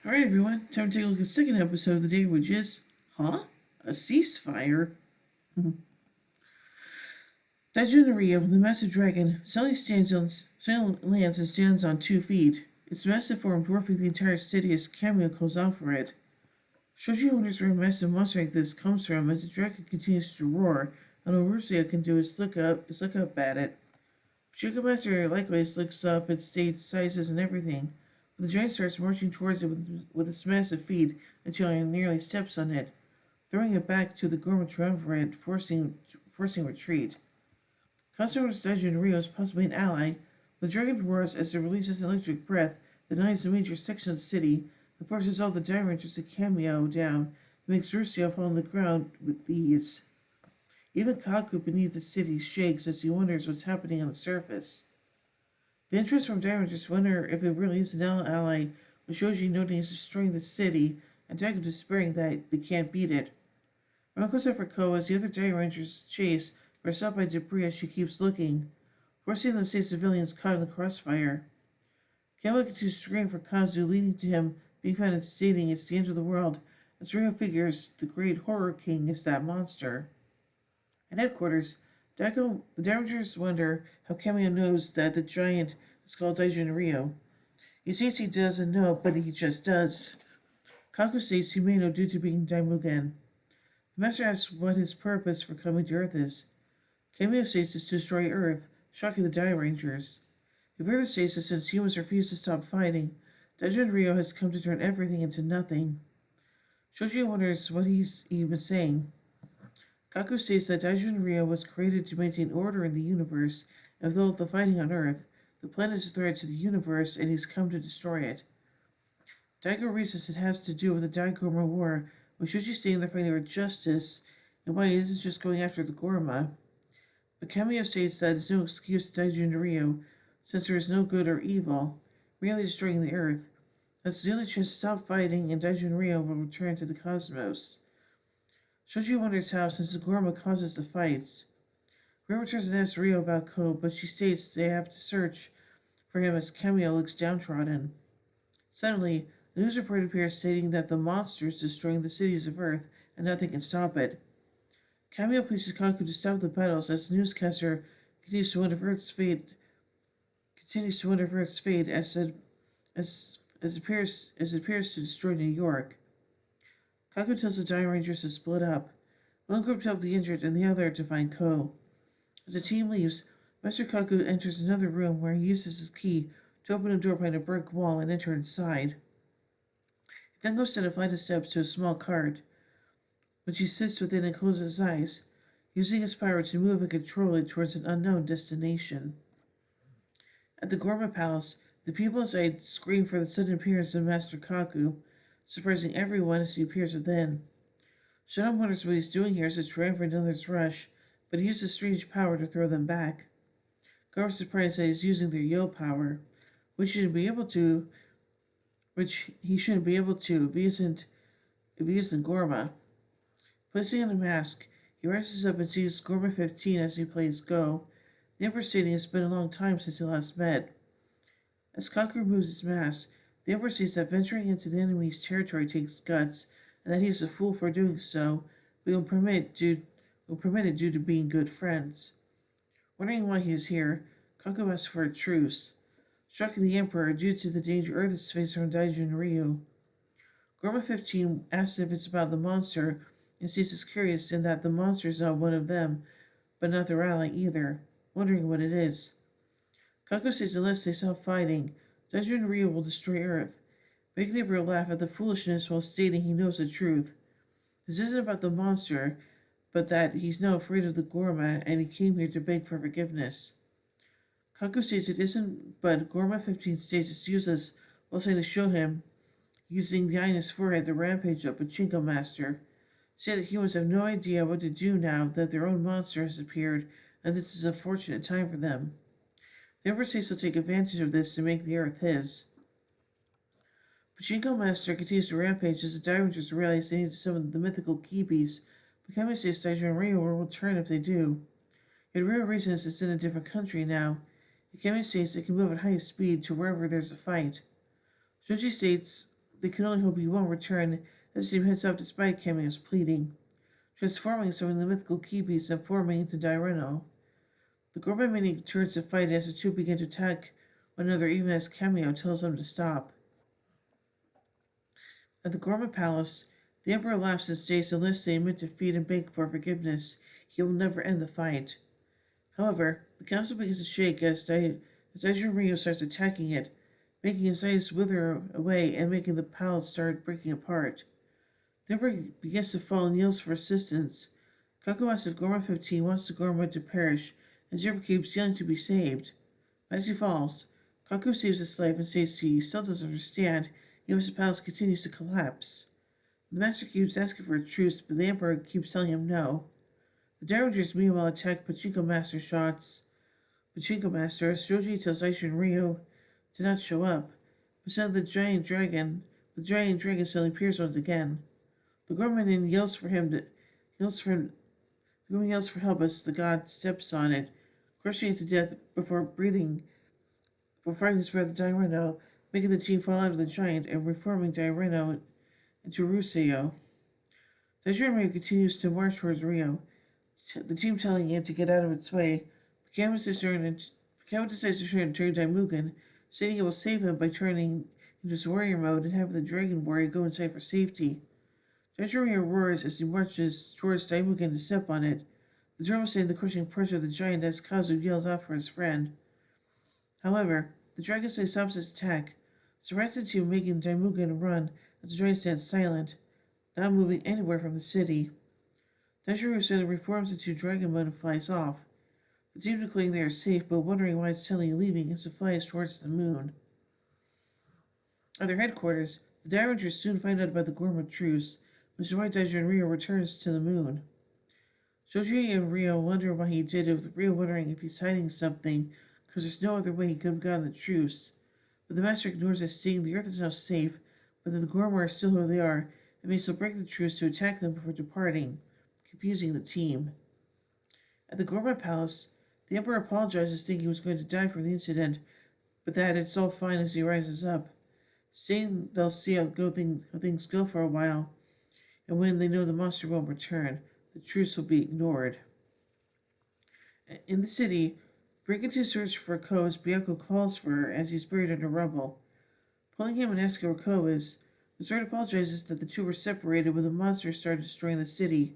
Alright, everyone, time to take a look at the second episode of the day, which is, a ceasefire? Rio, the massive dragon, suddenly lands and stands on 2 feet. Its massive form dwarfing the entire city as Cameo calls out for it. Shoji wonders where a massive monster like this comes from as the dragon continues to roar, and all Russia can do is look up at it. Pachinko Master likewise looks up at states, sizes, and everything. But the giant starts marching towards it with its massive feet until it nearly steps on it, throwing it back to the gourmet triumvirate, forcing retreat. Constantino's Daijin Rio is possibly an ally. The dragon roars as it releases an electric breath that ignites a major section of the city and forces all the Die Rangers to cameo down and makes Russia fall on the ground with ease. Even Kaku beneath the city shakes as he wonders what's happening on the surface. The interest from Die Rangers wonder if it really is an ally, with Shoji noting he's destroying the city and Daigo despairing that they can't beat it. Ron goes after Ko as the other Die Rangers chase, but are stopped by debris as she keeps looking, forcing them to save civilians caught in the crossfire. Kamo continues to scream for Kazu, leading to him being found and stating it's the end of the world, as Rio figures the great horror king is that monster. At headquarters, the Rangers wonder how Cameo knows that the giant is called Daijin Rio. He says he doesn't know, but he just does. Kaku states he may know due to being Daimugen. The master asks what his purpose for coming to Earth is. Cameo states it's to destroy Earth, shocking the Die Rangers. He further states that since humans refuse to stop fighting, Daijin Rio has come to turn everything into nothing. Shoji wonders what he was saying. Kaku states that Daijin Rio was created to maintain order in the universe, and with all the fighting on Earth, the planet is a threat to the universe and he's come to destroy it. Daigo reasons it has to do with the Daigorma War, with Shoji stating they're fighting for justice and why he isn't just going after the Gorma. But Cameo states that it's no excuse to Daijin Rio, since there is no good or evil, merely destroying the Earth. That's the only chance to stop fighting, and Daijin Rio will return to the cosmos. Shoji wonders how, since the Gorma causes the fights. Rio returns and asks Rio about Ko, but she states they have to search for him as Cameo looks downtrodden. Suddenly, the news report appears stating that the monster is destroying the cities of Earth and nothing can stop it. Cameo pleases Kaku to stop the battles as the newscaster continues to wonder if Earth's fate as it appears to destroy New York. Kaku tells the Die Rangers to split up, one group to help the injured and the other to find Ko. As the team leaves, Master Kaku enters another room where he uses his key to open a door behind a brick wall and enter inside. He then goes down a flight of steps to a small cart, which he sits within and closes his eyes, using his power to move and control it towards an unknown destination. At the Gorma Palace, the people inside scream for the sudden appearance of Master Kaku, surprising everyone as he appears within. Shonen wonders what he's doing here as a triumphant in others rush, but he uses strange power to throw them back. Gar is surprised that he's using their Yo power, which he shouldn't be able to if he isn't Gorma. Placing on a mask, he rises up and sees Gorma 15 as he plays Go, the Emperor stating it's been a long time since they last met. As Kaku removes his mask, the Emperor sees that venturing into the enemy's territory takes guts, and that he is a fool for doing so, but will permit it due to being good friends. Wondering why he is here, Kaku asks for a truce, striking the Emperor due to the danger Earth is facing from Daijin Ryu. Gorma 15 asks if it's about the monster, and sees is curious in that the monster is not one of them, but not their ally either, wondering what it is. Kaku says unless they stop fighting, Daijin Ryu will destroy Earth, making the Emperor laugh at the foolishness while stating he knows the truth. This isn't about the monster, but that he's now afraid of the Gorma and he came here to beg for forgiveness. Kaku says it isn't, but Gorma 15 states it's useless while saying to show him, using the eye in his forehead, the rampage of Pachinko Master. Say that humans have no idea what to do now that their own monster has appeared, and this is a fortunate time for them. The Emperor says he'll take advantage of this to make the Earth his. Pachinko Master continues to rampage as the Die Rangers realize they need to summon the mythical key beast, but Kami says Daijin Ryu will return if they do. Yet Ryu reasons it's in a different country now. Kami states it can move at highest speed to wherever there's a fight. Shoji states They can only hope he won't return as the team heads off despite Cameo's pleading, transforming some of the mythical key beasts and forming into Dyreno. The Gorman mini turns to fight as the two begin to attack one another even as Cameo tells them to stop. At the Gorman Palace, the Emperor laughs and states unless they admit defeat and beg for forgiveness, he will never end the fight. However, the council begins to shake as Daijun Ryu starts attacking it, making his ice wither away and making the palace start breaking apart. The Emperor begins to fall and yells for assistance. Kakumas of Gorma 15 wants the Gorma to perish, as Zero keeps yelling to be saved. But as he falls, Kaku saves his slave and says he still doesn't understand, even as the palace continues to collapse. The Master keeps asking for a truce, but the Emperor keeps telling him no. The Derringers meanwhile attack Pachinko Master as Shoji tells Daijun Ryu to not show up, but suddenly the giant dragon suddenly appears once again. The Gorman yells for help as the god steps on it, crushing it to death before firing his breath at Dyreno, making the team fall out of the giant and reforming Dyreno into Ruseo. Daijun Ryu continues to march towards Rio, the team telling it to get out of its way. Picamo decides to turn Daimugen, saying he will save him by turning into his warrior mode and having the dragon warrior go inside for safety. Daijun Ryu roars as he marches towards Daimugen to step on it. The drum is the crushing pressure of the giant as Kazu yells out for his friend. However, the dragon stops his attack, surrounding the team, making Daimugen run as the giant stands silent, not moving anywhere from the city. Daijun Ryu suddenly reforms into dragon mode and flies off. The team declaring they are safe, but wondering why it's suddenly leaving as it flies towards the moon. At their headquarters, the Derringers soon find out about the Gorma truce, which is why Daijun Ryu returns to the moon. Shoji and Ryo wonder why he did it, with Ryo wondering if he's hiding something, because there's no other way he could have gotten the truce. But the Master ignores us, saying the Earth is now safe, but that the Gorma are still who they are, and may still break the truce to attack them before departing, confusing the team. At the Gorma Palace, the Emperor apologizes, thinking he was going to die from the incident, but that it's all fine as he rises up, saying they'll see how things go for a while, and when they know the monster won't return, the truce will be ignored. In the city, breaking to search for Ko as Byako calls for her as he's buried under rubble. Pulling him and asking where Ko is, the Sword apologizes that the two were separated when the monster started destroying the city.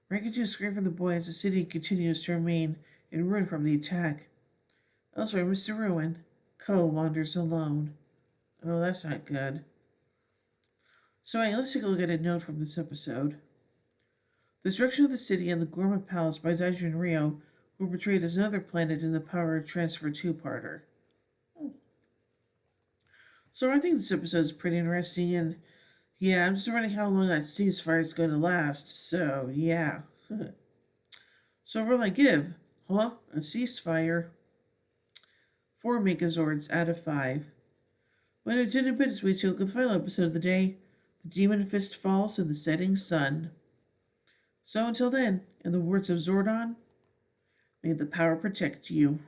Rankin screams from the boy as the city continues to remain in ruin from the attack. Elsewhere, Mr. Ruin, Ko wanders alone. Oh, that's not good. So anyway, let's take a look at a note from this episode. The destruction of the city and the Gorma Palace by Daijun Ryu were portrayed as another planet in the Power Transfer two-parter. So I think this episode is pretty interesting, and yeah, I'm just wondering how long that ceasefire is going to last, so yeah. So what will I give? A ceasefire. 4 Megazords out of 5. When it didn't bit its way to the final episode of the day, the Demon Fist falls in the setting sun. So until then, in the words of Zordon, may the power protect you.